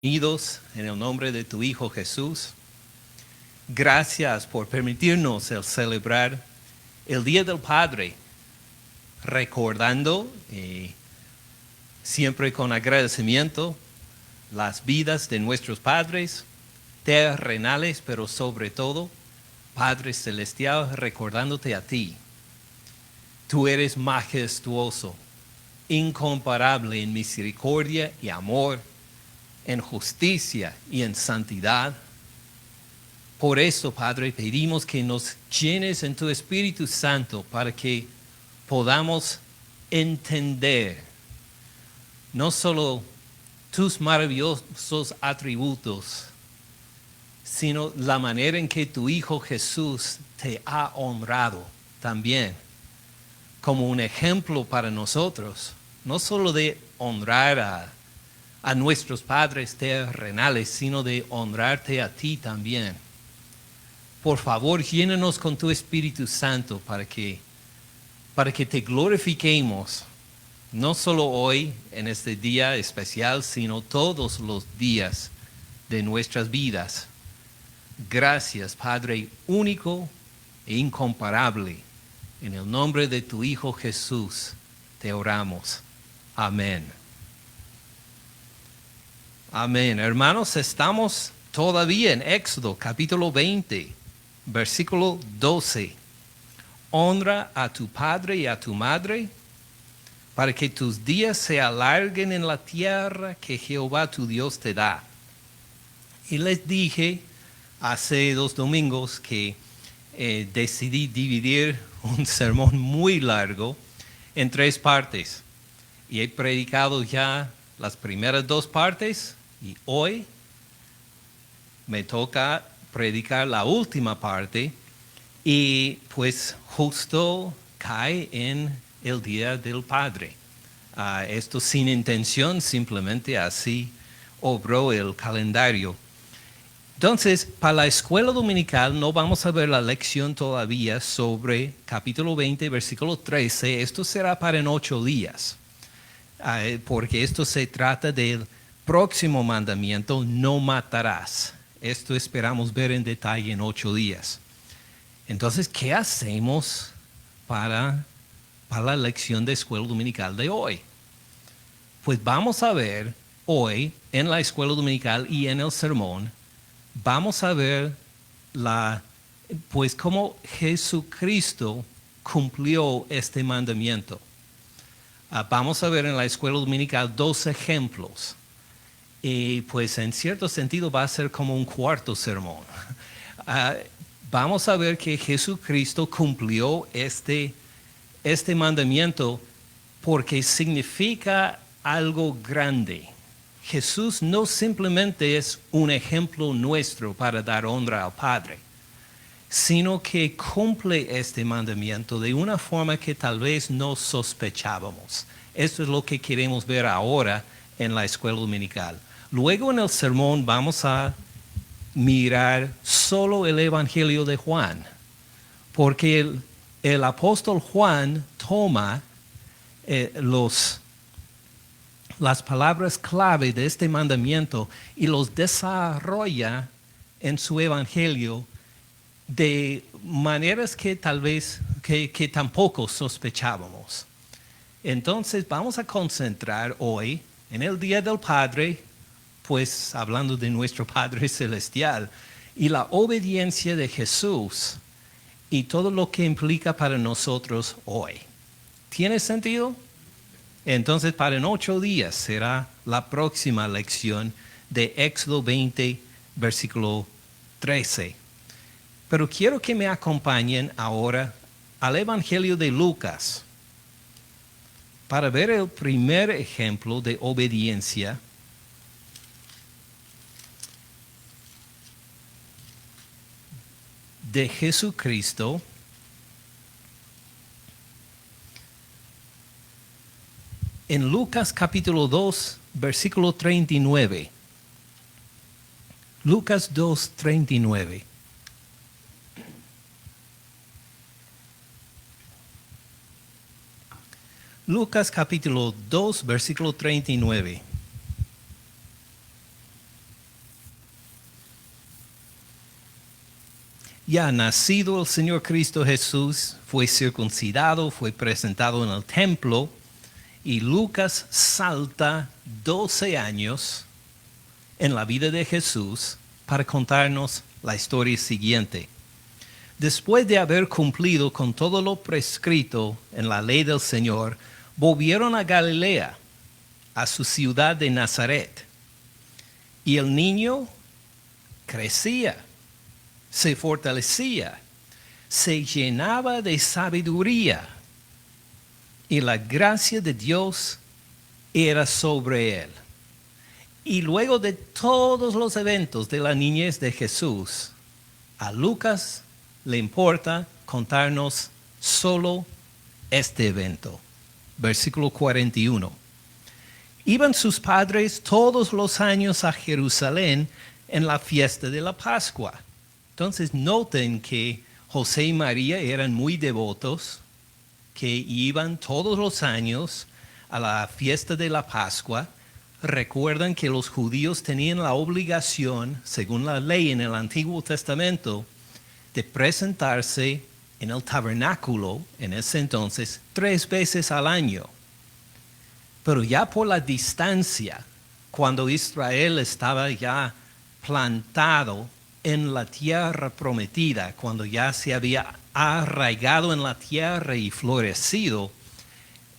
Unidos en el nombre de tu Hijo Jesús. Gracias por permitirnos el celebrar el Día del Padre, recordando siempre con agradecimiento las vidas de nuestros padres terrenales, pero sobre todo, Padre Celestial, recordándote a ti. Tú eres majestuoso, incomparable en misericordia y amor, en justicia y en santidad. Por eso, Padre, pedimos que nos llenes en tu Espíritu Santo para que podamos entender no solo tus maravillosos atributos, sino la manera en que tu Hijo Jesús te ha honrado también como un ejemplo para nosotros, no solo de honrar a nuestros padres terrenales, sino de honrarte a ti también. Por favor, llénanos con tu Espíritu Santo para que te glorifiquemos, no solo hoy, en este día especial, sino todos los días de nuestras vidas. Gracias, Padre único e incomparable. En el nombre de tu Hijo Jesús, te oramos. Amén. Amén. Hermanos, estamos todavía en Éxodo, capítulo 20, versículo 12. Honra a tu padre y a tu madre, para que tus días se alarguen en la tierra que Jehová tu Dios te da. Y les dije hace 2 domingos que decidí dividir un sermón muy largo en 3 partes. Y he predicado ya las primeras 2 partes. Y hoy me toca predicar la última parte y pues justo cae en el Día del Padre. Esto sin intención, simplemente así obró el calendario. Entonces, para la escuela dominical no vamos a ver la lección todavía sobre capítulo 20, versículo 13. Esto será para en 8 días, porque esto se trata del próximo mandamiento: no matarás. Esto esperamos ver en detalle en 8 días. Entonces, ¿qué hacemos para la lección de escuela dominical de hoy? Pues vamos a ver hoy en la escuela dominical y en el sermón, vamos a ver pues cómo Jesucristo cumplió este mandamiento. Vamos a ver en la escuela dominical 2 ejemplos. Y pues en cierto sentido va a ser como un cuarto sermón. Vamos a ver que Jesucristo cumplió este mandamiento porque significa algo grande. Jesús no simplemente es un ejemplo nuestro para dar honra al Padre, sino que cumple este mandamiento de una forma que tal vez no sospechábamos. Esto es lo que queremos ver ahora en la escuela dominical. Luego en el sermón vamos a mirar solo el Evangelio de Juan, porque el apóstol Juan toma las palabras clave de este mandamiento y los desarrolla en su Evangelio de maneras que tal vez que tampoco sospechábamos. Entonces vamos a concentrar hoy en el Día del Padre, pues hablando de nuestro Padre Celestial, y la obediencia de Jesús y todo lo que implica para nosotros hoy. ¿Tiene sentido? Entonces, para en 8 días será la próxima lección de Éxodo 20, versículo 13. Pero quiero que me acompañen ahora al Evangelio de Lucas para ver el primer ejemplo de obediencia de Jesucristo en Lucas capítulo 2, versículo 39. Lucas 2, 39. Lucas capítulo 2, versículo 39. ya nacido el Señor Cristo Jesús, fue circuncidado, fue presentado en el templo, y Lucas salta 12 años en la vida de Jesús para contarnos la historia siguiente. Después de haber cumplido con todo lo prescrito en la ley del Señor, volvieron a Galilea, a su ciudad de Nazaret. Y el niño crecía, se fortalecía, se llenaba de sabiduría, y la gracia de Dios era sobre él. Y luego de todos los eventos de la niñez de Jesús, a Lucas le importa contarnos solo este evento. Versículo 41. Iban sus padres todos los años a Jerusalén en la fiesta de la Pascua. Entonces noten que José y María eran muy devotos, que iban todos los años a la fiesta de la Pascua. Recuerdan que los judíos tenían la obligación, según la ley en el Antiguo Testamento, de presentarse en el tabernáculo en ese entonces 3 veces al año. Pero ya por la distancia, cuando Israel estaba ya plantado en la tierra prometida, cuando ya se había arraigado en la tierra y florecido,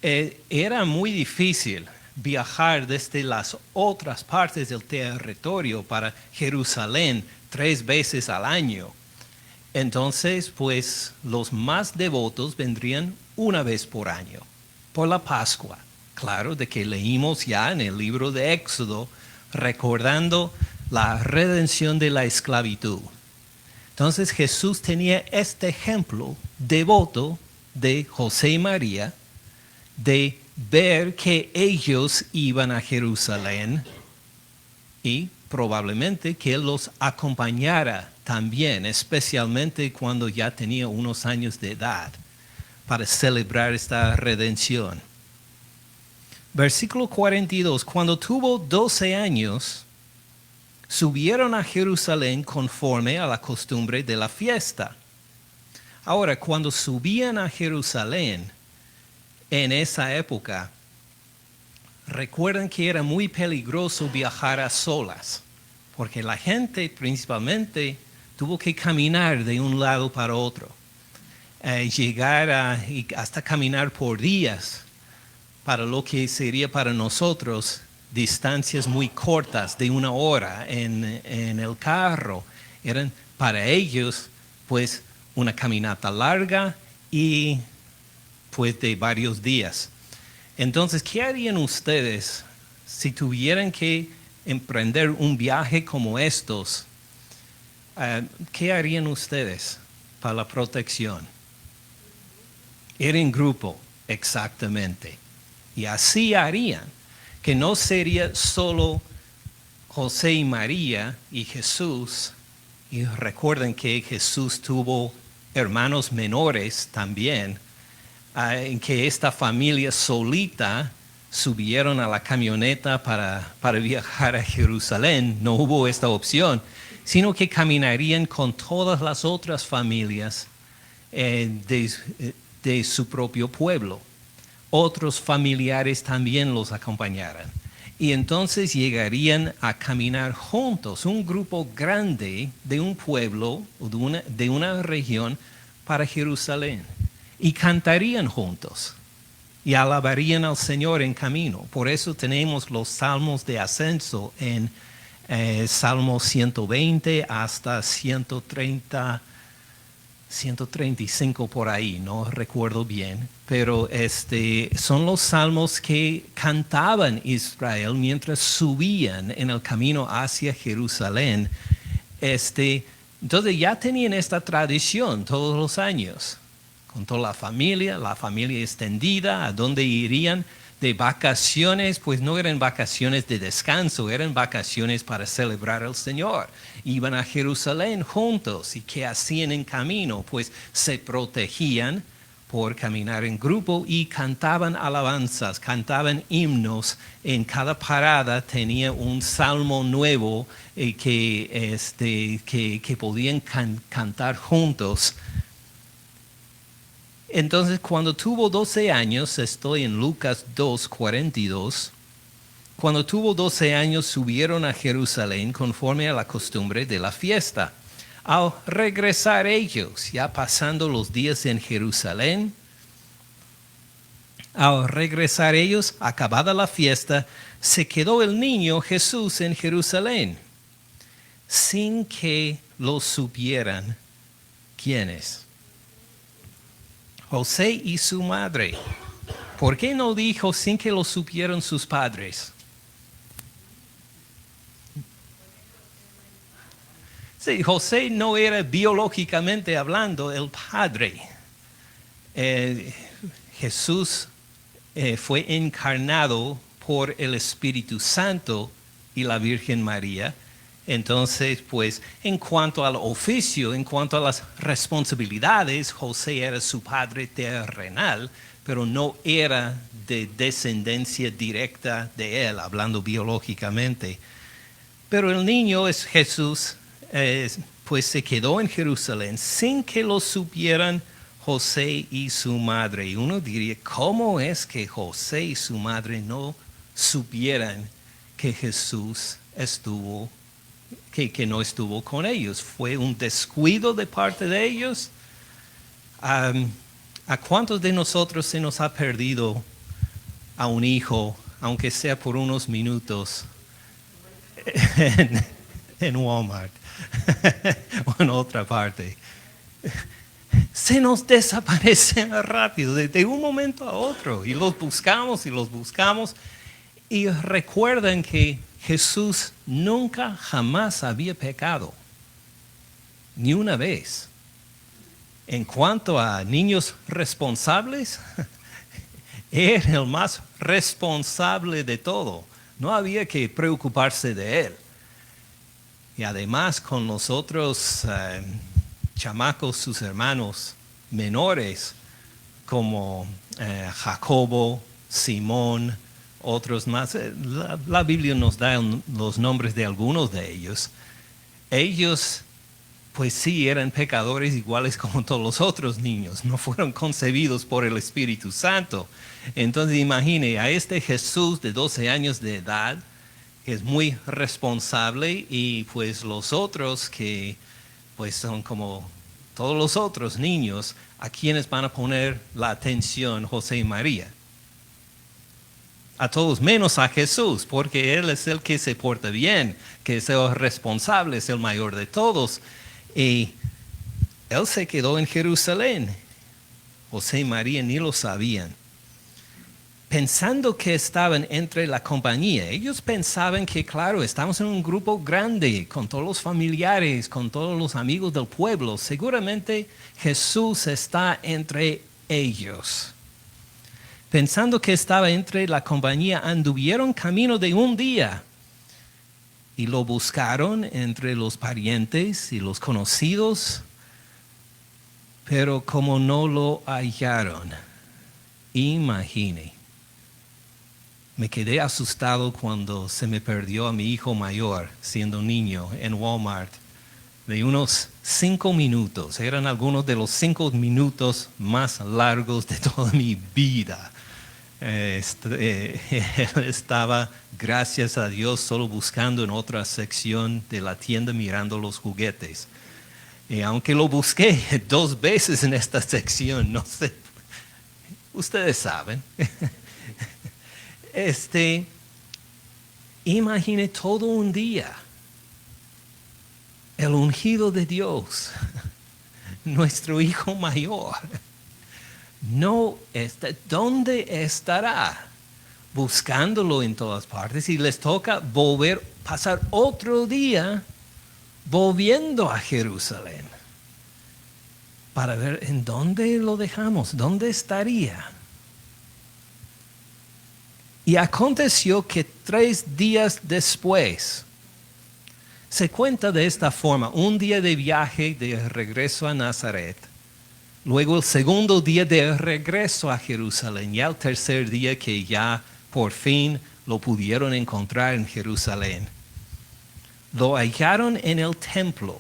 era muy difícil viajar desde las otras partes del territorio para Jerusalén 3 veces al año. Entonces, pues los más devotos vendrían una vez por año, por la Pascua. Claro, de que leímos ya en el libro de Éxodo, recordando la redención de la esclavitud. Entonces Jesús tenía este ejemplo devoto de José y María, de ver que ellos iban a Jerusalén y probablemente que Él los acompañara también, especialmente cuando ya tenía unos años de edad, para celebrar esta redención. Versículo 42, cuando tuvo 12 años, subieron a Jerusalén conforme a la costumbre de la fiesta. Ahora, cuando subían a Jerusalén en esa época, recuerden que era muy peligroso viajar a solas, porque la gente principalmente tuvo que caminar de un lado para otro, llegar y hasta caminar por días, para lo que sería para nosotros distancias muy cortas de 1 hora en el carro. Eran para ellos pues una caminata larga y pues de varios días. Entonces, ¿qué harían ustedes si tuvieran que emprender un viaje como estos? ¿Qué harían ustedes para la protección? Ir en grupo, exactamente. Y así harían, que no sería solo José y María y Jesús. Y recuerden que Jesús tuvo hermanos menores también, en que esta familia solita subieron a la camioneta para viajar a Jerusalén. No hubo esta opción, sino que caminarían con todas las otras familias de su propio pueblo. Otros familiares también los acompañaran. Y entonces llegarían a caminar juntos, un grupo grande de un pueblo o de una región para Jerusalén. Y cantarían juntos y alabarían al Señor en camino. Por eso tenemos los salmos de ascenso en Salmo 120 hasta 135 por ahí, no recuerdo bien, pero son los salmos que cantaban Israel mientras subían en el camino hacia Jerusalén. Entonces ya tenían esta tradición todos los años, con toda la familia extendida, a donde irían de vacaciones, pues no eran vacaciones de descanso, eran vacaciones para celebrar al Señor. Iban a Jerusalén juntos, y ¿qué hacían en camino? Pues se protegían por caminar en grupo y cantaban alabanzas, cantaban himnos. En cada parada tenía un salmo nuevo que podían cantar juntos. Entonces, cuando tuvo 12 años, estoy en Lucas 2:42, cuando tuvo 12 años subieron a Jerusalén conforme a la costumbre de la fiesta. Al regresar ellos, ya pasando los días en Jerusalén, acabada la fiesta, se quedó el niño Jesús en Jerusalén, sin que lo supieran. ¿Quiénes? José y su madre. ¿Por qué no dijo sin que lo supieran sus padres? Sí, José no era biológicamente hablando el padre. Jesús fue encarnado por el Espíritu Santo y la Virgen María. Entonces, pues, en cuanto al oficio, en cuanto a las responsabilidades, José era su padre terrenal, pero no era de descendencia directa de él, hablando biológicamente. Pero el niño es Jesús. Pues se quedó en Jerusalén sin que lo supieran José y su madre. Y uno diría, ¿cómo es que José y su madre no supieran que Jesús que no estuvo con ellos? ¿Fue un descuido de parte de ellos? ¿A cuántos de nosotros se nos ha perdido a un hijo, aunque sea por unos minutos, en Walmart o en otra parte? Se nos desaparecen rápido, de un momento a otro, y los buscamos y recuerdan que Jesús nunca jamás había pecado, ni una vez. En cuanto a niños responsables, era el más responsable de todo. No había que preocuparse de él. Y además con los otros chamacos, sus hermanos menores, como Jacobo, Simón, otros más. La Biblia nos da los nombres de algunos de ellos. Ellos, pues sí, eran pecadores iguales como todos los otros niños. No fueron concebidos por el Espíritu Santo. Entonces imagine a este Jesús de 12 años de edad, que es muy responsable, y pues los otros que pues son como todos los otros niños, a quienes van a poner la atención José y María. A todos menos a Jesús, porque Él es el que se porta bien, que es el responsable, es el mayor de todos. Y Él se quedó en Jerusalén. José y María ni lo sabían. Pensando que estaban entre la compañía, ellos pensaban que, claro, estamos en un grupo grande, con todos los familiares, con todos los amigos del pueblo. Seguramente Jesús está entre ellos. Pensando que estaba entre la compañía, anduvieron camino de un día y lo buscaron entre los parientes y los conocidos, pero como no lo hallaron, imagine. Me quedé asustado cuando se me perdió a mi hijo mayor, siendo niño, en Walmart, de unos 5 minutos. Eran algunos de los 5 minutos más largos de toda mi vida. Estaba, gracias a Dios, solo buscando en otra sección de la tienda mirando los juguetes. Y aunque lo busqué 2 veces en esta sección, no sé, ustedes saben. Imagine todo un día el ungido de Dios, nuestro hijo mayor. No está, ¿dónde estará? Buscándolo en todas partes, y les toca pasar otro día volviendo a Jerusalén para ver en dónde lo dejamos, dónde estaría. Y aconteció que 3 días después, se cuenta de esta forma, un día de viaje de regreso a Nazaret, Luego el segundo día de regreso a Jerusalén, ya el tercer día que ya por fin lo pudieron encontrar en Jerusalén. Lo hallaron en el templo,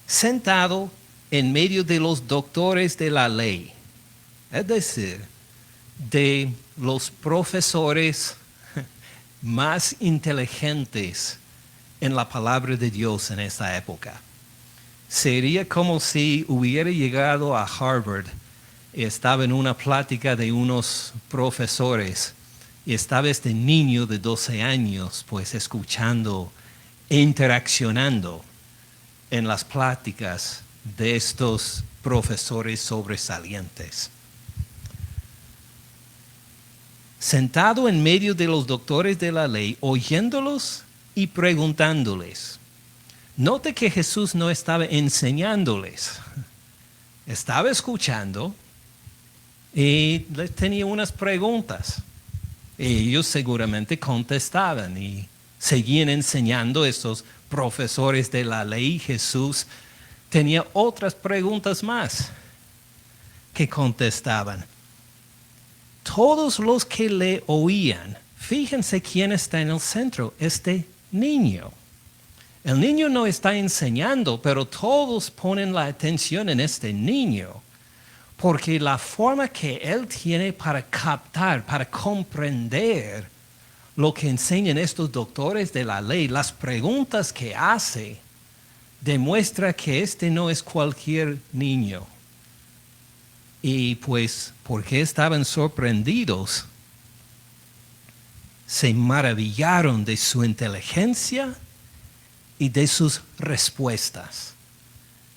sentado en medio de los doctores de la ley, es decir, de los profesores más inteligentes en la palabra de Dios en esa época. Sería como si hubiera llegado a Harvard y estaba en una plática de unos profesores y estaba este niño de 12 años pues escuchando e interaccionando en las pláticas de estos profesores sobresalientes. Sentado en medio de los doctores de la ley, oyéndolos y preguntándoles. Note que Jesús no estaba enseñándoles, estaba escuchando y les tenía unas preguntas. Ellos seguramente contestaban y seguían enseñando. Estos profesores de la ley. Jesús tenía otras preguntas más que contestaban. Todos los que le oían, fíjense quién está en el centro, este niño. El niño no está enseñando, pero todos ponen la atención en este niño, porque la forma que él tiene para captar, para comprender lo que enseñan estos doctores de la ley, las preguntas que hace, demuestra que este no es cualquier niño. Y pues, porque estaban sorprendidos, se maravillaron de su inteligencia y de sus respuestas.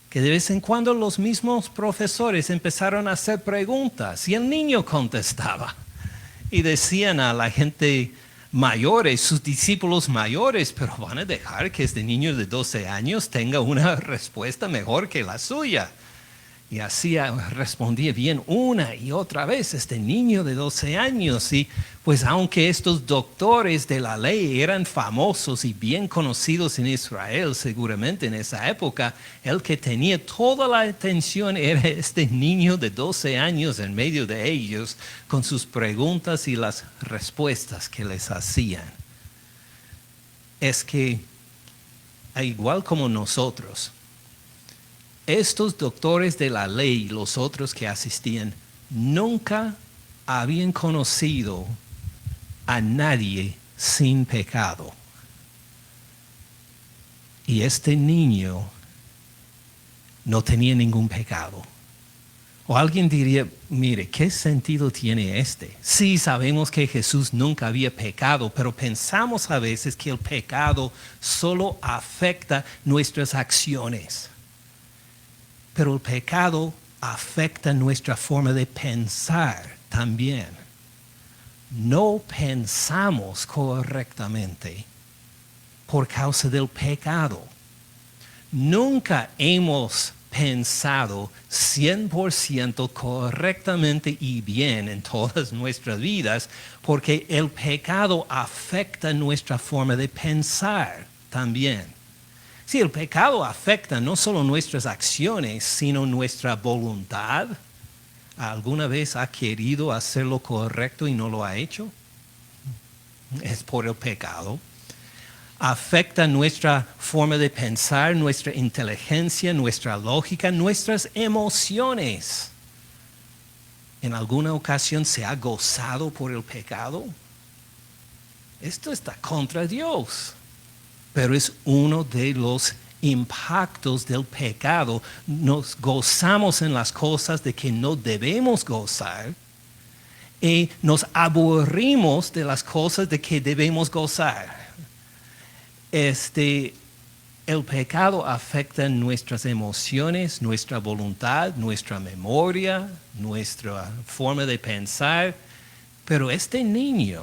Que de vez en cuando los mismos profesores empezaron a hacer preguntas y el niño contestaba. Y decían a la gente mayores, sus discípulos mayores, pero van a dejar que este niño de 12 años tenga una respuesta mejor que la suya. Y así respondía bien una y otra vez este niño de 12 años. Y pues aunque estos doctores de la ley eran famosos y bien conocidos en Israel, seguramente en esa época, el que tenía toda la atención era este niño de 12 años en medio de ellos, con sus preguntas y las respuestas que les hacían. Es que, igual como nosotros, estos doctores de la ley y los otros que asistían nunca habían conocido a nadie sin pecado. Y este niño no tenía ningún pecado. O alguien diría, mire, ¿qué sentido tiene este? Sí, sabemos que Jesús nunca había pecado, pero pensamos a veces que el pecado solo afecta nuestras acciones. Pero el pecado afecta nuestra forma de pensar también. No pensamos correctamente por causa del pecado. Nunca hemos pensado 100% correctamente y bien en todas nuestras vidas, porque el pecado afecta nuestra forma de pensar también. Sí, el pecado afecta no solo nuestras acciones, sino nuestra voluntad. ¿Alguna vez ha querido hacer lo correcto y no lo ha hecho? Es por el pecado. Afecta nuestra forma de pensar, nuestra inteligencia, nuestra lógica, nuestras emociones. ¿En alguna ocasión se ha gozado por el pecado? Esto está contra Dios. Pero es uno de los impactos del pecado. Nos gozamos en las cosas de que no debemos gozar y nos aburrimos de las cosas de que debemos gozar. El pecado afecta nuestras emociones, nuestra voluntad, nuestra memoria, nuestra forma de pensar. Pero este niño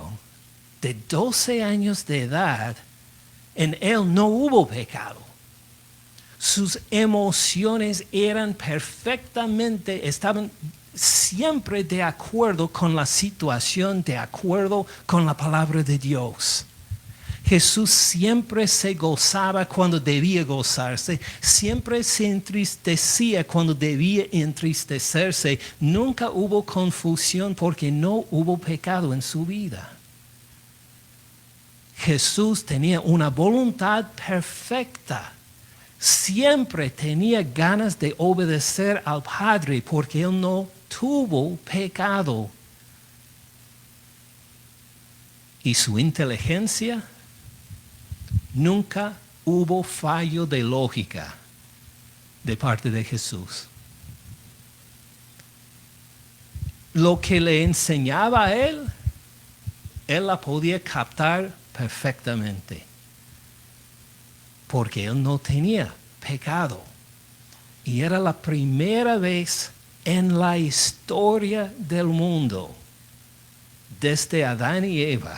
de 12 años de edad, en él no hubo pecado. Sus emociones eran perfectamente, estaban siempre de acuerdo con la situación, de acuerdo con la palabra de Dios. Jesús siempre se gozaba cuando debía gozarse, siempre se entristecía cuando debía entristecerse. Nunca hubo confusión porque no hubo pecado en su vida. Jesús tenía una voluntad perfecta. Siempre tenía ganas de obedecer al Padre porque Él no tuvo pecado. Y su inteligencia, nunca hubo fallo de lógica de parte de Jesús. Lo que le enseñaba a él la podía captar perfectamente. Porque él no tenía pecado. Y era la primera vez en la historia del mundo, desde Adán y Eva,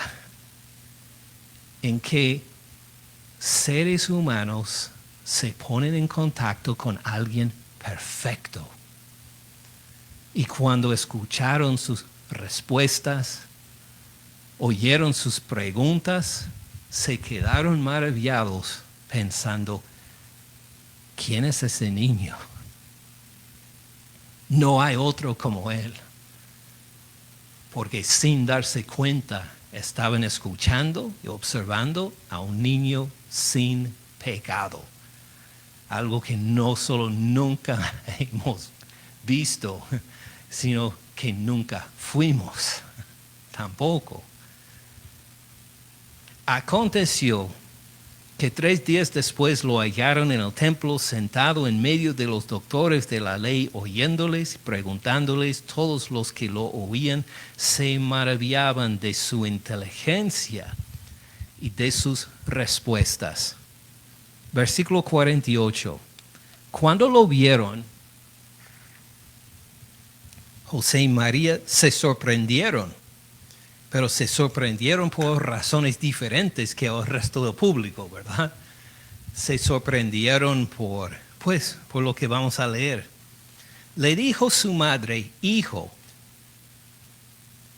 en que seres humanos se ponen en contacto con alguien perfecto. Y cuando escucharon sus respuestas, oyeron sus preguntas, se quedaron maravillados pensando, ¿quién es ese niño? No hay otro como él. Porque sin darse cuenta estaban escuchando y observando a un niño sin pecado. Algo que no solo nunca hemos visto, sino que nunca fuimos tampoco. Aconteció que 3 días después lo hallaron en el templo sentado en medio de los doctores de la ley, oyéndoles y preguntándoles. Todos los que lo oían se maravillaban de su inteligencia y de sus respuestas. Versículo 48. Cuando lo vieron, José y María se sorprendieron, pero se sorprendieron por razones diferentes que el resto del público, ¿verdad? Se sorprendieron por lo que vamos a leer. Le dijo su madre, hijo.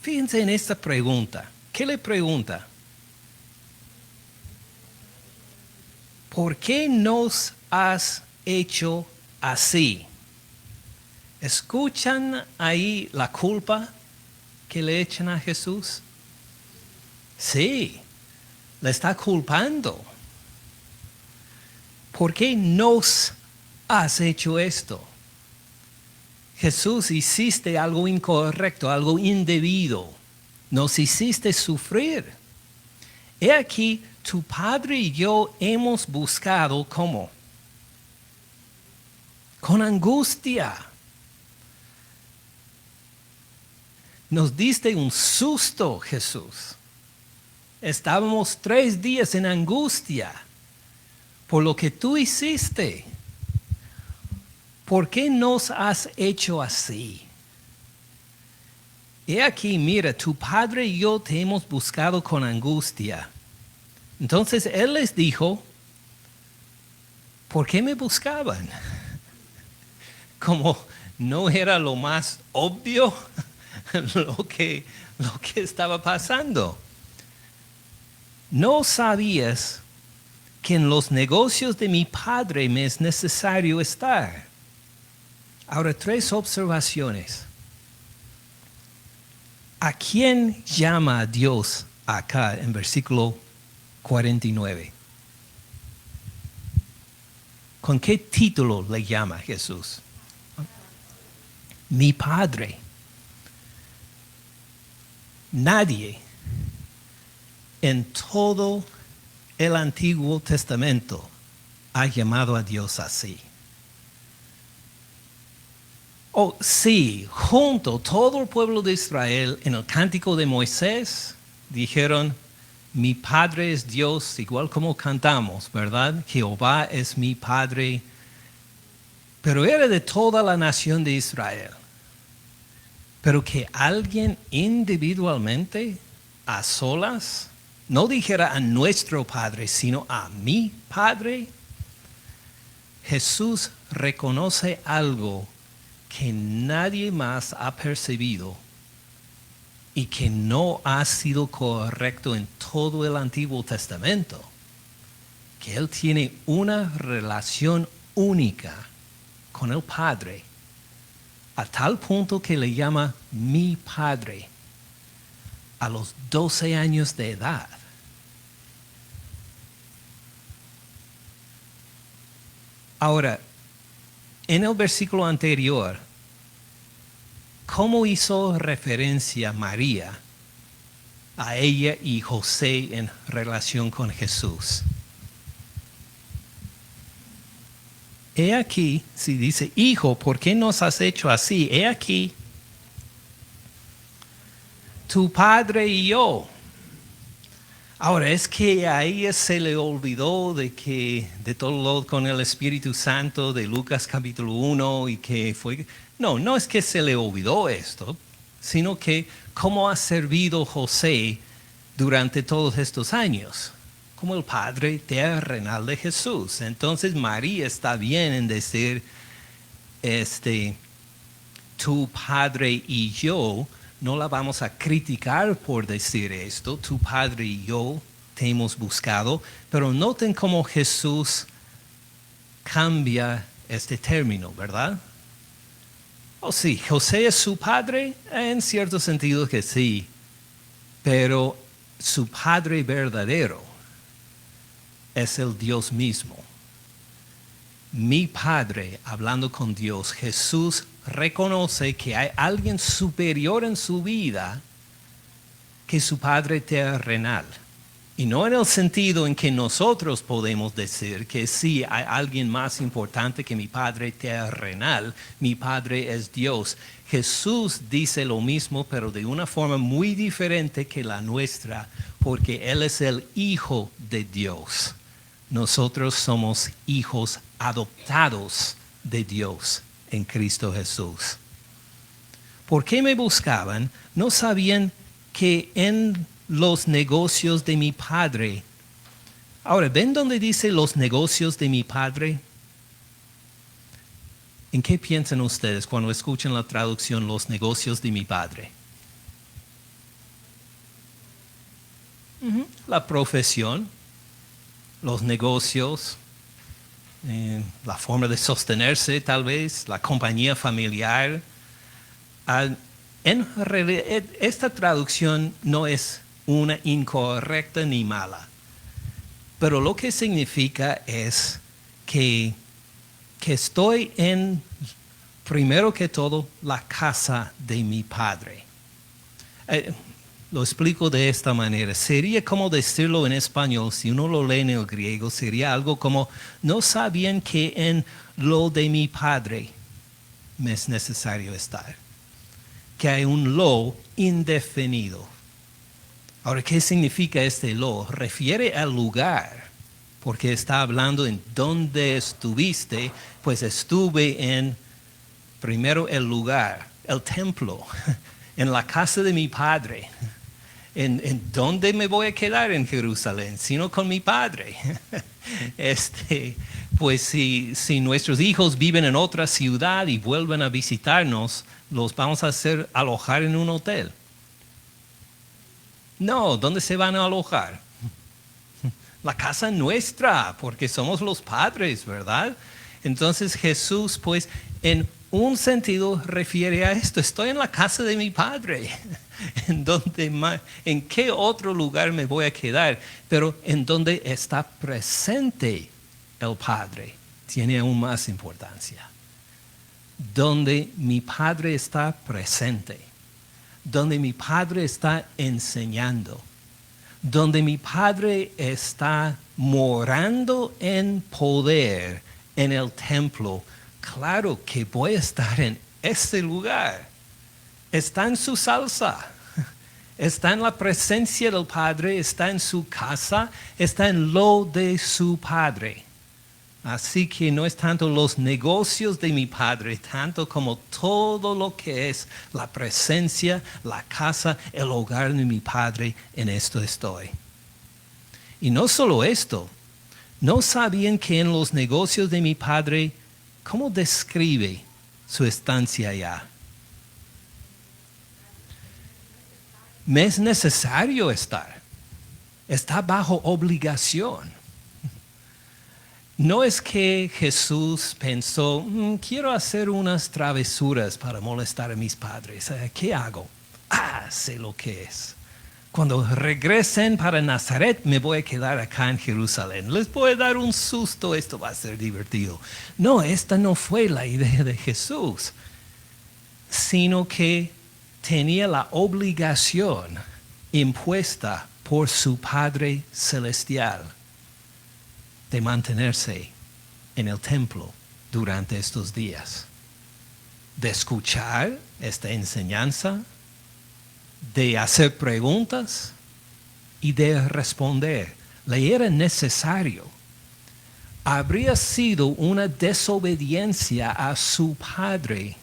Fíjense en esta pregunta. ¿Qué le pregunta? ¿Por qué nos has hecho así? ¿Escuchan ahí la culpa que le echan a Jesús? Sí, le está culpando. ¿Por qué nos has hecho esto? Jesús, hiciste algo incorrecto, algo indebido. Nos hiciste sufrir. He aquí, tu padre y yo hemos buscado, ¿cómo? Con angustia. Nos diste un susto, Jesús. Estábamos 3 días en angustia por lo que tú hiciste. ¿Por qué nos has hecho así? He aquí, mira, tu padre y yo te hemos buscado con angustia. Entonces él les dijo, ¿por qué me buscaban? Como no era lo más obvio lo que estaba pasando. ¿No sabías que en los negocios de mi padre me es necesario estar? Ahora, 3 observaciones. ¿A quién llama a Dios acá en versículo 49? ¿Con qué título le llama Jesús? Mi Padre. Nadie en todo el Antiguo Testamento ha llamado a Dios así. Oh, sí, junto todo el pueblo de Israel en el cántico de Moisés dijeron, mi Padre es Dios, igual como cantamos, ¿verdad? Jehová es mi Padre. Pero era de toda la nación de Israel. Pero que alguien individualmente, a solas, no dijera a nuestro Padre, sino a mi Padre. Jesús reconoce algo que nadie más ha percibido y que no ha sido correcto en todo el Antiguo Testamento. Que Él tiene una relación única con el Padre, a tal punto que le llama mi Padre a los 12 años de edad. Ahora, en el versículo anterior, ¿cómo hizo referencia María a ella y José en relación con Jesús? He aquí, si dice, hijo, ¿por qué nos has hecho así? He aquí, tu padre y yo. Ahora, es que a ella se le olvidó de todo lo con el Espíritu Santo de Lucas capítulo 1 y que fue... No es que se le olvidó esto, sino que cómo ha servido José durante todos estos años, como el Padre terrenal de Jesús. Entonces María está bien en decir, tu Padre y yo. No la vamos a criticar por decir esto. Tu Padre y yo te hemos buscado. Pero noten cómo Jesús cambia este término, ¿verdad? Oh, sí, José es su padre, en cierto sentido que sí. Pero su Padre verdadero es el Dios mismo. Mi Padre, hablando con Dios, Jesús reconoce que hay alguien superior en su vida que su Padre terrenal. Y no en el sentido en que nosotros podemos decir que sí, hay alguien más importante que mi Padre terrenal. Mi Padre es Dios. Jesús dice lo mismo, pero de una forma muy diferente que la nuestra, porque Él es el Hijo de Dios. Nosotros somos hijos adoptados de Dios en Cristo Jesús. ¿Por qué me buscaban? No sabían que en los negocios de mi Padre. Ahora, ¿ven dónde dice los negocios de mi Padre? ¿En qué piensan ustedes cuando escuchan la traducción los negocios de mi Padre? La profesión, los negocios, la forma de sostenerse tal vez, la compañía familiar. En realidad, esta traducción no es una incorrecta ni mala, pero lo que significa es que estoy en, primero que todo, la casa de mi Padre. Lo explico de esta manera. Sería como decirlo en español, si uno lo lee en el griego, sería algo como, no sabían que en lo de mi Padre me es necesario estar. Que hay un lo indefinido. Ahora, ¿qué significa este lo? Refiere al lugar, porque está hablando en dónde estuviste, pues estuve en, primero el lugar, el templo, en la casa de mi Padre. ¿En dónde me voy a quedar en Jerusalén? Sino con mi Padre. Pues si nuestros hijos viven en otra ciudad y vuelven a visitarnos, los vamos a hacer alojar en un hotel. No, ¿dónde se van a alojar? La casa nuestra, porque somos los padres, ¿verdad? Entonces Jesús, pues, en un sentido refiere a esto. Estoy en la casa de mi Padre. ¿En qué otro lugar me voy a quedar? Pero en donde está presente el Padre, tiene aún más importancia. Donde mi Padre está presente, donde mi Padre está enseñando, donde mi Padre está morando en poder en el templo. Claro que voy a estar en ese lugar. Está en su salsa, está en la presencia del Padre, está en su casa, está en lo de su Padre. Así que no es tanto los negocios de mi Padre, tanto como todo lo que es la presencia, la casa, el hogar de mi Padre, en esto estoy. Y no solo esto, no sabían que en los negocios de mi Padre, ¿cómo describe su estancia allá? Me es necesario estar. Está bajo obligación. No es que Jesús pensó, quiero hacer unas travesuras para molestar a mis padres. ¿Qué hago? Sé lo que es. Cuando regresen para Nazaret, me voy a quedar acá en Jerusalén. Les voy a dar un susto, esto va a ser divertido. No, esta no fue la idea de Jesús, sino que tenía la obligación impuesta por su Padre Celestial de mantenerse en el templo durante estos días, de escuchar esta enseñanza, de hacer preguntas y de responder. Le era necesario. Habría sido una desobediencia a su padre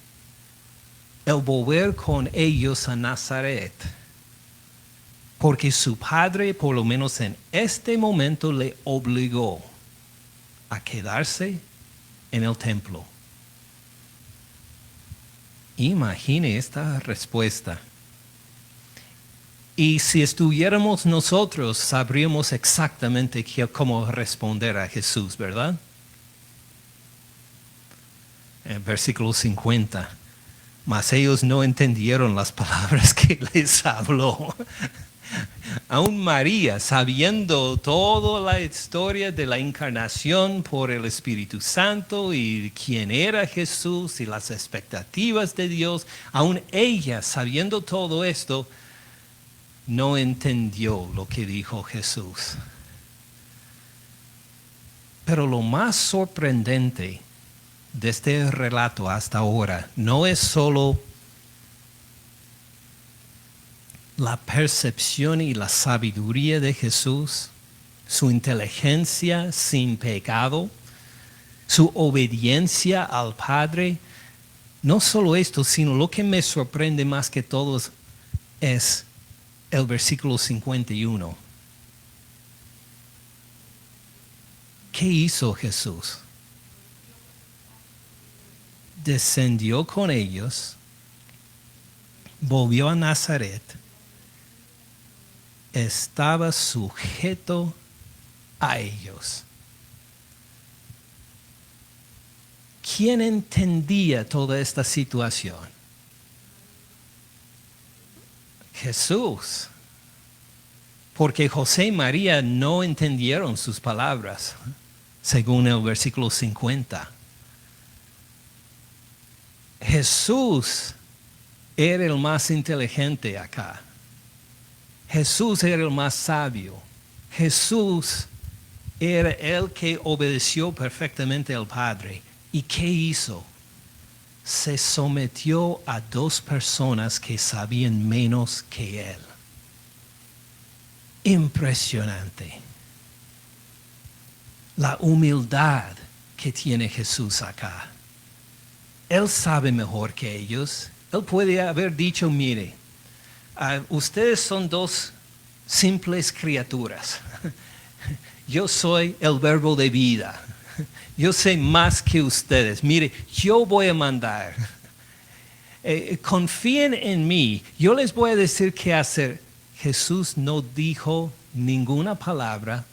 el volver con ellos a Nazaret, porque su padre, por lo menos en este momento, le obligó a quedarse en el templo. Imagine esta respuesta. Y si estuviéramos nosotros, sabríamos exactamente cómo responder a Jesús, ¿verdad? En versículo 50. Mas ellos no entendieron las palabras que les habló. Aún María, sabiendo toda la historia de la encarnación por el Espíritu Santo y quién era Jesús y las expectativas de Dios, aún ella, sabiendo todo esto, no entendió lo que dijo Jesús. Pero lo más sorprendente de este relato hasta ahora no es solo la percepción y la sabiduría de Jesús, su inteligencia sin pecado, su obediencia al Padre. No solo esto, sino lo que me sorprende más que todo es el versículo 51. ¿Qué hizo Jesús? Descendió con ellos, volvió a Nazaret, estaba sujeto a ellos. ¿Quién entendía toda esta situación? Jesús. Porque José y María no entendieron sus palabras, según el versículo 50. Jesús era el más inteligente acá. Jesús era el más sabio. Jesús era el que obedeció perfectamente al Padre. ¿Y qué hizo? Se sometió a dos personas que sabían menos que él. Impresionante. La humildad que tiene Jesús acá. Él sabe mejor que ellos. Él puede haber dicho, mire, ustedes son dos simples criaturas. Yo soy el verbo de vida. Yo sé más que ustedes. Mire, yo voy a mandar. Confíen en mí. Yo les voy a decir qué hacer. Jesús no dijo ninguna palabra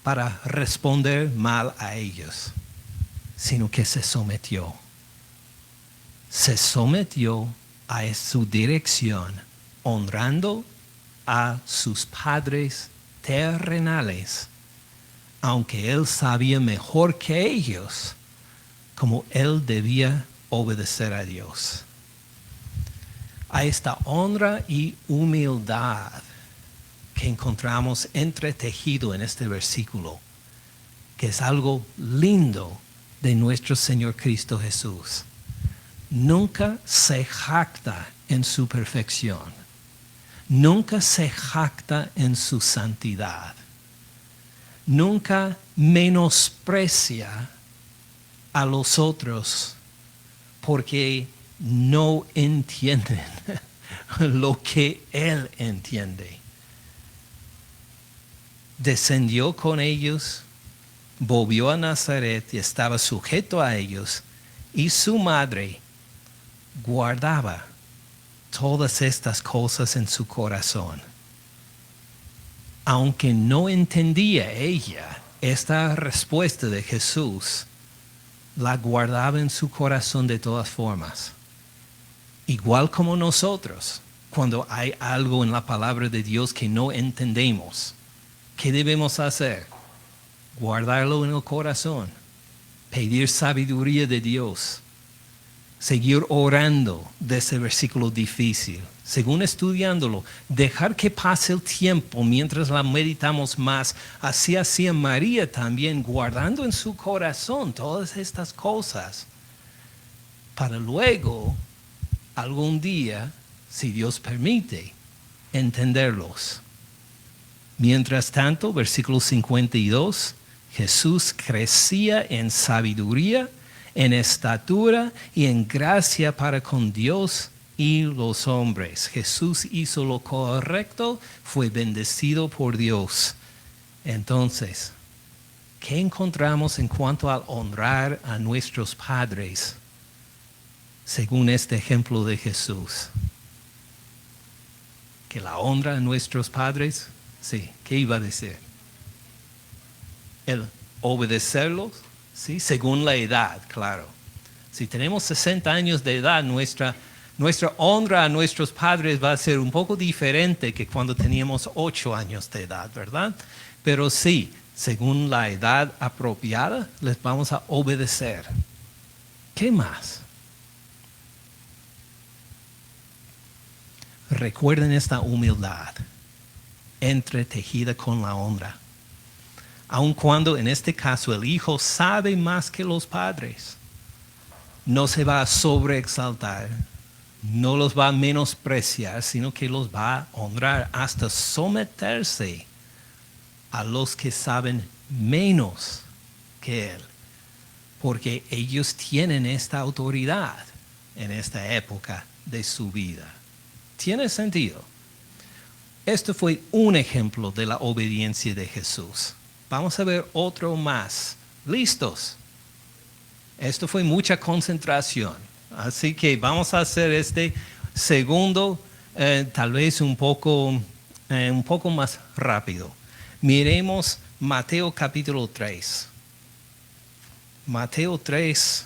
para responder mal a ellos, sino que se sometió. Se sometió a su dirección, honrando a sus padres terrenales, aunque él sabía mejor que ellos cómo él debía obedecer a Dios. A esta honra y humildad que encontramos entretejido en este versículo, que es algo lindo de nuestro Señor Cristo Jesús. Nunca se jacta en su perfección. Nunca se jacta en su santidad. Nunca menosprecia a los otros porque no entienden lo que Él entiende. Descendió con ellos, volvió a Nazaret y estaba sujeto a ellos, y su madre guardaba todas estas cosas en su corazón. Aunque no entendía ella esta respuesta de Jesús, la guardaba en su corazón de todas formas. Igual como nosotros, cuando hay algo en la palabra de Dios que no entendemos, ¿qué debemos hacer? Guardarlo en el corazón, pedir sabiduría de Dios, seguir orando de ese versículo difícil, según estudiándolo, dejar que pase el tiempo mientras la meditamos más. Así hacía María también, guardando en su corazón todas estas cosas, para luego, algún día, si Dios permite, entenderlos. Mientras tanto, versículo 52, Jesús crecía en sabiduría, en estatura y en gracia para con Dios y los hombres. Jesús hizo lo correcto, fue bendecido por Dios. Entonces, ¿qué encontramos en cuanto a honrar a nuestros padres según este ejemplo de Jesús? ¿Que la honra a nuestros padres? Sí, ¿qué iba a decir? El obedecerlos, ¿sí? Según la edad, claro. Si tenemos 60 años de edad, nuestra honra a nuestros padres va a ser un poco diferente que cuando teníamos 8 años de edad, ¿verdad? Pero sí, según la edad apropiada, les vamos a obedecer. ¿Qué más? Recuerden esta humildad entretejida con la honra. Aun cuando en este caso el hijo sabe más que los padres, no se va a sobreexaltar, no los va a menospreciar, sino que los va a honrar hasta someterse a los que saben menos que él, porque ellos tienen esta autoridad en esta época de su vida. ¿Tiene sentido? Esto fue un ejemplo de la obediencia de Jesús. Vamos a ver otro más. ¿Listos? Esto fue mucha concentración. Así que vamos a hacer este segundo, tal vez un poco más rápido. Miremos Mateo capítulo 3. Mateo 3,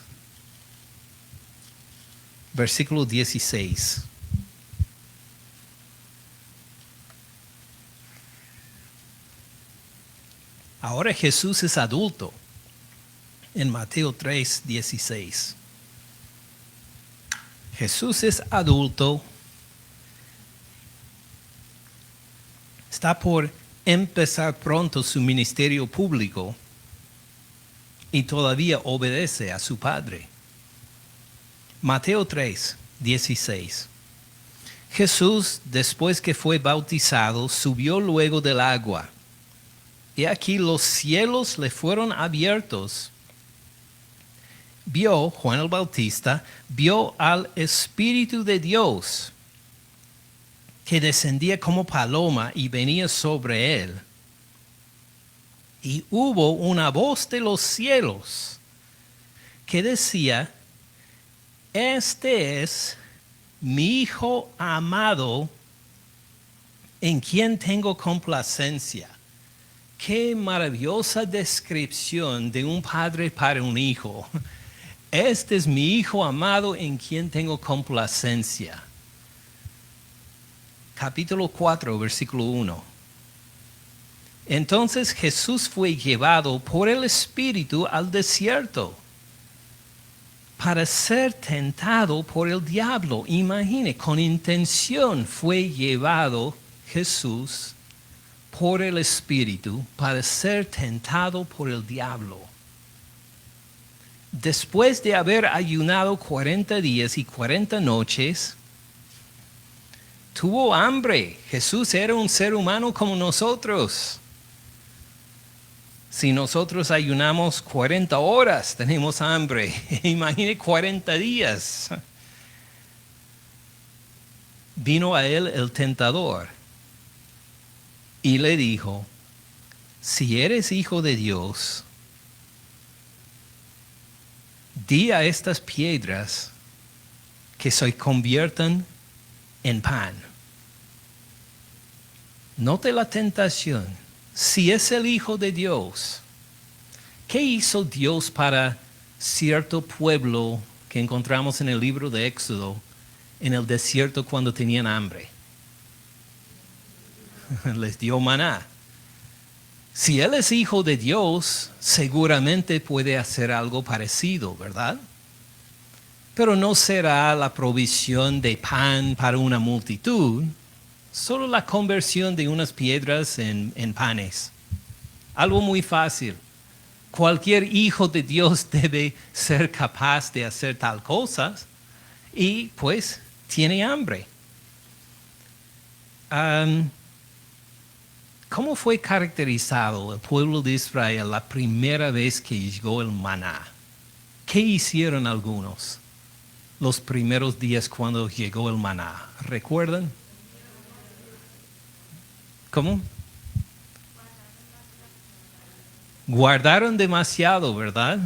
versículo 16. Ahora Jesús es adulto. En Mateo 3, 16. Jesús es adulto. Está por empezar pronto su ministerio público y todavía obedece a su Padre. Mateo 3, 16. Jesús, después que fue bautizado, subió luego del agua. Y aquí los cielos le fueron abiertos. Vio, Juan el Bautista, vio al Espíritu de Dios que descendía como paloma y venía sobre él. Y hubo una voz de los cielos que decía: este es mi Hijo amado, en quien tengo complacencia. Qué maravillosa descripción de un padre para un hijo. Este es mi Hijo amado en quien tengo complacencia. Capítulo 4, versículo 1. Entonces Jesús fue llevado por el Espíritu al desierto para ser tentado por el diablo. Imagine, con intención fue llevado Jesús por el Espíritu para ser tentado por el diablo. Después de haber ayunado 40 días y 40 noches, tuvo hambre. Jesús era un ser humano como nosotros. Si nosotros ayunamos 40 horas, tenemos hambre. Imagine 40 días. Vino a él el tentador y le dijo: si eres hijo de Dios, di a estas piedras que se conviertan en pan. Note la tentación. Si es el Hijo de Dios, ¿qué hizo Dios para cierto pueblo que encontramos en el libro de Éxodo, en el desierto cuando tenían hambre? Les dio maná. Si Él es Hijo de Dios, seguramente puede hacer algo parecido, ¿verdad? Pero no será la provisión de pan para una multitud, solo la conversión de unas piedras en panes. Algo muy fácil. Cualquier hijo de Dios debe ser capaz de hacer tal cosas y pues tiene hambre. ¿Cómo fue caracterizado el pueblo de Israel la primera vez que llegó el maná? ¿Qué hicieron algunos los primeros días cuando llegó el maná? ¿Recuerdan? ¿Cómo? Guardaron demasiado, ¿verdad?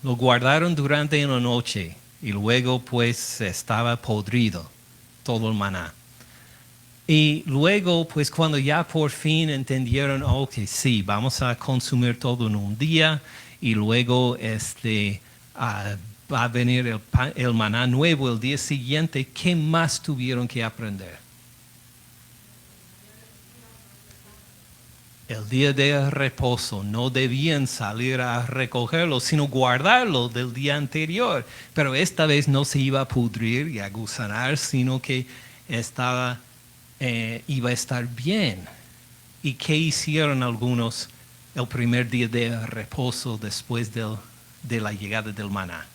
Lo guardaron durante la noche y luego pues estaba podrido todo el maná. Y luego pues cuando ya por fin entendieron, que sí, vamos a consumir todo en un día y luego va a venir el maná nuevo el día siguiente, ¿qué más tuvieron que aprender? El día de reposo, no debían salir a recogerlo, sino guardarlo del día anterior. Pero esta vez no se iba a pudrir y a gusanar, sino que iba a estar bien. ¿Y qué hicieron algunos el primer día de reposo después de la llegada del maná?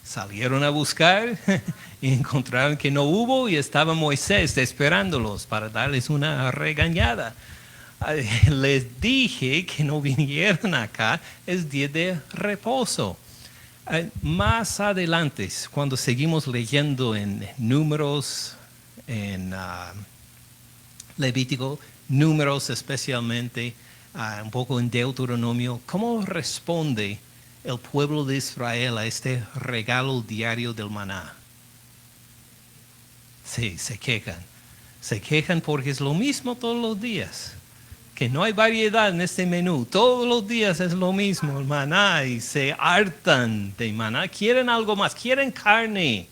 Salieron a buscar y encontraron que no hubo y estaba Moisés esperándolos para darles una regañada. Les dije que no vinieran acá, es día de reposo. Más adelante, cuando seguimos leyendo en Números, en Levítico, Números especialmente, un poco en Deuteronomio, ¿cómo responde el pueblo de Israel a este regalo diario del maná? Sí, se quejan. Se quejan porque es lo mismo todos los días. Que no hay variedad en este menú. Todos los días es lo mismo, el maná, y se hartan de maná. Quieren algo más, quieren carne.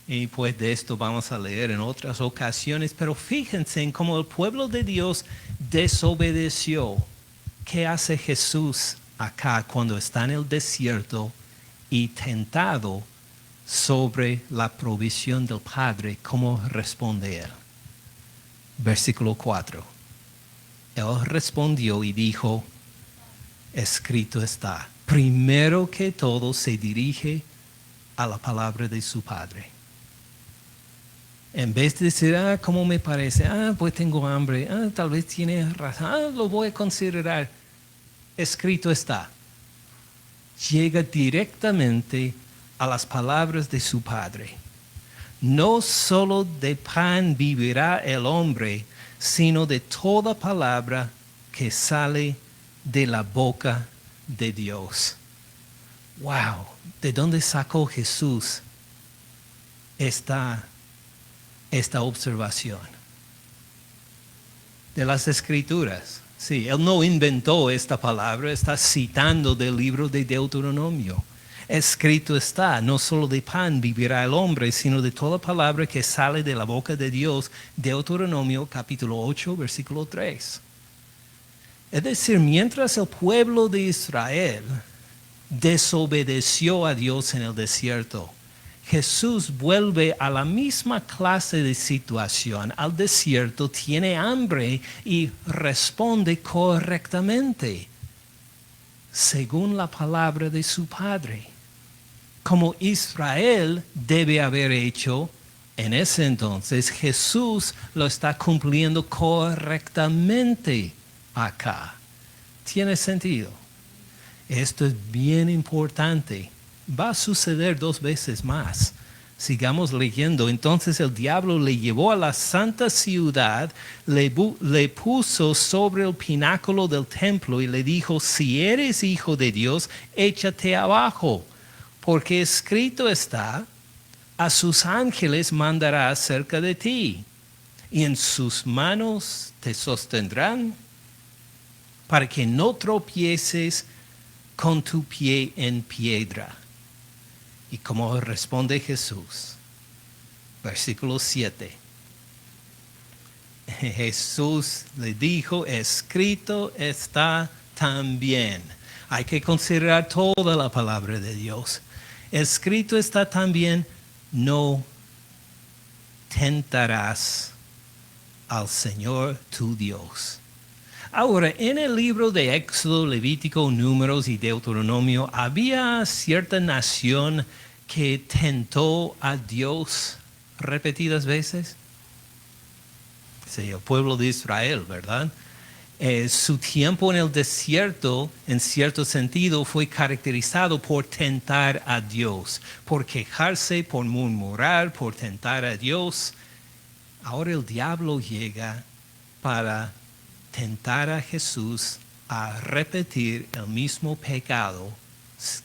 Y pues de esto vamos a leer en otras ocasiones. Pero fíjense en cómo el pueblo de Dios desobedeció. ¿Qué hace Jesús acá cuando está en el desierto y tentado sobre la provisión del Padre? ¿Cómo responde él? Versículo 4. Él respondió y dijo, escrito está. Primero que todo se dirige a la palabra de su Padre. En vez de decir, ¿cómo me parece? Pues tengo hambre. Tal vez tiene razón. Lo voy a considerar. Escrito está. Llega directamente a las palabras de su Padre. No solo de pan vivirá el hombre, sino de toda palabra que sale de la boca de Dios. Wow, ¿de dónde sacó Jesús esta observación? De las Escrituras. Sí, él no inventó esta palabra, está citando del libro de Deuteronomio. Escrito está, no solo de pan vivirá el hombre, sino de toda palabra que sale de la boca de Dios. Deuteronomio capítulo 8, versículo 3. Es decir, mientras el pueblo de Israel desobedeció a Dios en el desierto, Jesús vuelve a la misma clase de situación, al desierto, tiene hambre y responde correctamente, según la palabra de su Padre, como Israel debe haber hecho en ese entonces. Jesús lo está cumpliendo correctamente acá. ¿Tiene sentido? Esto es bien importante. Va a suceder 2 veces más. Sigamos leyendo. Entonces el diablo le llevó a la santa ciudad, le puso sobre el pináculo del templo y le dijo, si eres hijo de Dios, échate abajo, porque escrito está, a sus ángeles mandará cerca de ti, y en sus manos te sostendrán, para que no tropieces con tu pie en piedra. Y como responde Jesús, versículo 7. Jesús le dijo, escrito está también. Hay que considerar toda la palabra de Dios. Escrito está también, no tentarás al Señor tu Dios. Ahora, en el libro de Éxodo, Levítico, Números y Deuteronomio, había cierta nación que tentó a Dios repetidas veces. Sí, el pueblo de Israel, ¿verdad? Su tiempo en el desierto, en cierto sentido, fue caracterizado por tentar a Dios, por quejarse, por murmurar, por tentar a Dios. Ahora el diablo llega para tentar a Jesús a repetir el mismo pecado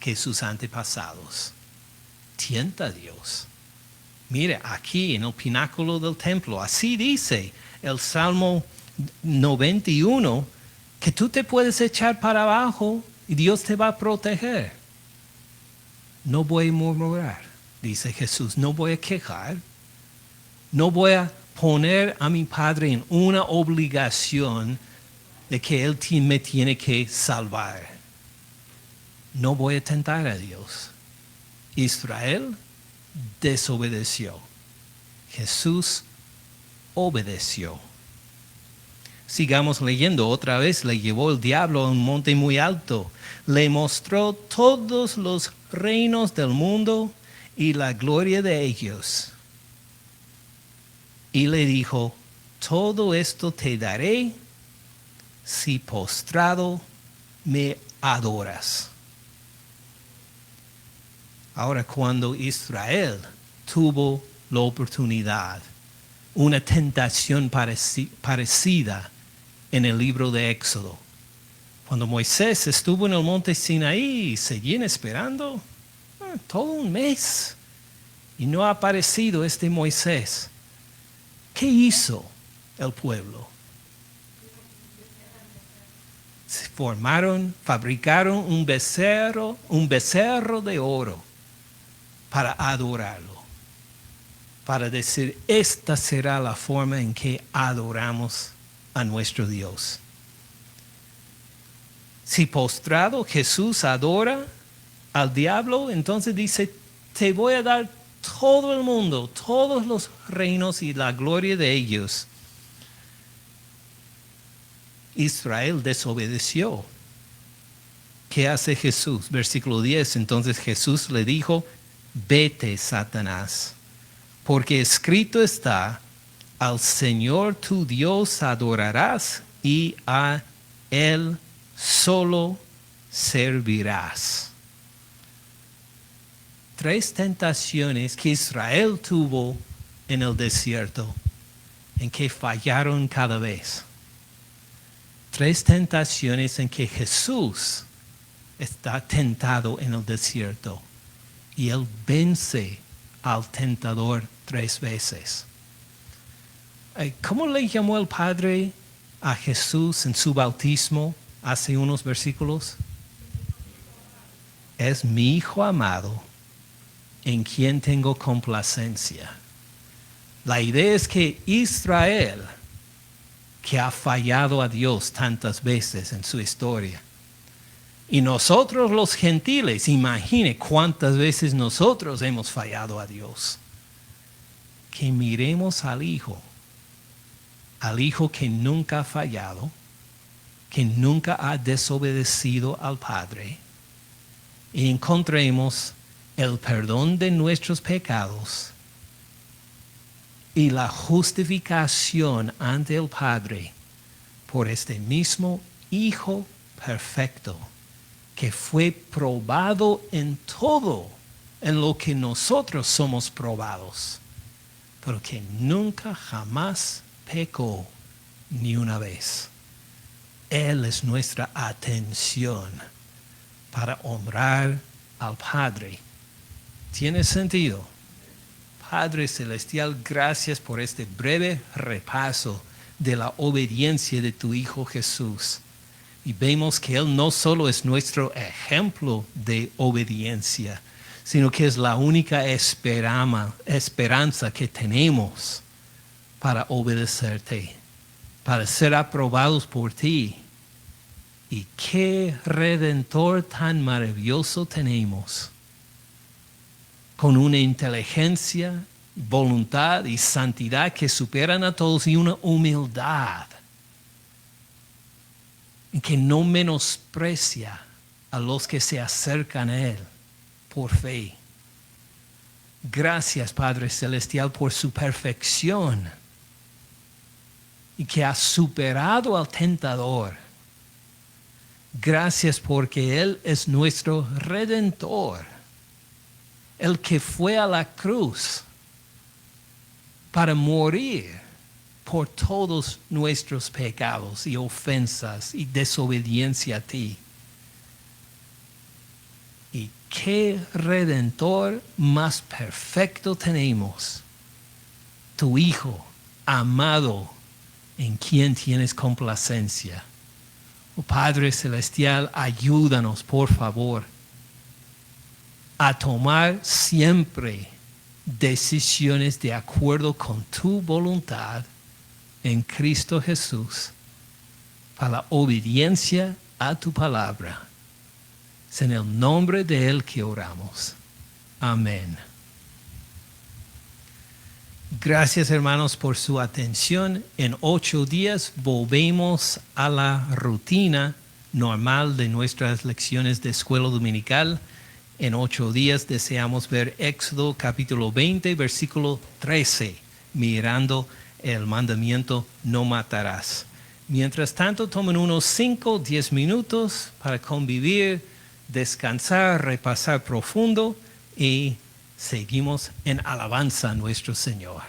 que sus antepasados. Tienta a Dios. Mire, aquí en el pináculo del templo, así dice el Salmo 91, que tú te puedes echar para abajo y Dios te va a proteger. No voy a murmurar, dice Jesús, no voy a quejar, no voy a poner a mi Padre en una obligación de que Él me tiene que salvar. No voy a tentar a Dios. Israel desobedeció. Jesús obedeció. Sigamos leyendo otra vez. Le llevó el diablo a un monte muy alto. Le mostró todos los reinos del mundo y la gloria de ellos. Y le dijo, todo esto te daré si postrado me adoras. Ahora, cuando Israel tuvo la oportunidad, una tentación parecida en el libro de Éxodo, cuando Moisés estuvo en el monte Sinaí, seguían esperando todo un mes y no ha aparecido este Moisés. ¿Qué hizo el pueblo? Se fabricaron un becerro de oro para adorarlo, para decir, esta será la forma en que adoramos a nuestro Dios. Si postrado Jesús adora al diablo, entonces dice, te voy a dar todo el mundo, todos los reinos y la gloria de ellos. Israel desobedeció. ¿Qué hace Jesús? Versículo 10. Entonces Jesús le dijo, vete, Satanás, porque escrito está, al Señor tu Dios adorarás y a Él solo servirás. 3 tentaciones que Israel tuvo en el desierto, en que fallaron cada vez. 3 tentaciones en que Jesús está tentado en el desierto y Él vence al tentador 3 veces. ¿Cómo le llamó el Padre a Jesús en su bautismo hace unos versículos? Es mi Hijo amado, en quien tengo complacencia. La idea es que Israel, que ha fallado a Dios tantas veces en su historia, y nosotros los gentiles, imagine cuántas veces nosotros hemos fallado a Dios, que miremos al Hijo que nunca ha fallado, que nunca ha desobedecido al Padre, y encontremos el perdón de nuestros pecados y la justificación ante el Padre por este mismo Hijo perfecto que fue probado en todo en lo que nosotros somos probados, pero que nunca jamás pecó ni una vez. Él es nuestra atención para honrar al Padre. ¿Tiene sentido? Padre Celestial, gracias por este breve repaso de la obediencia de tu Hijo Jesús. Y vemos que Él no solo es nuestro ejemplo de obediencia, sino que es la única esperanza que tenemos para obedecerte, para ser aprobados por ti. Y qué redentor tan maravilloso tenemos, con una inteligencia, voluntad y santidad que superan a todos y una humildad que no menosprecia a los que se acercan a Él por fe. Gracias, Padre Celestial, por su perfección y que ha superado al tentador. Gracias porque Él es nuestro Redentor, el que fue a la cruz para morir por todos nuestros pecados y ofensas y desobediencia a ti. Y qué Redentor más perfecto tenemos, tu Hijo amado, en quien tienes complacencia. Oh Padre Celestial, ayúdanos, por favor, a tomar siempre decisiones de acuerdo con tu voluntad en Cristo Jesús, para la obediencia a tu palabra. Es en el nombre de Él que oramos. Amén. Gracias, hermanos, por su atención. En 8 días volvemos a la rutina normal de nuestras lecciones de escuela dominical. En 8 días deseamos ver Éxodo capítulo 20, versículo 13, mirando el mandamiento no matarás. Mientras tanto, tomen unos 5 o 10 minutos para convivir, descansar, repasar profundo y seguimos en alabanza a nuestro Señor.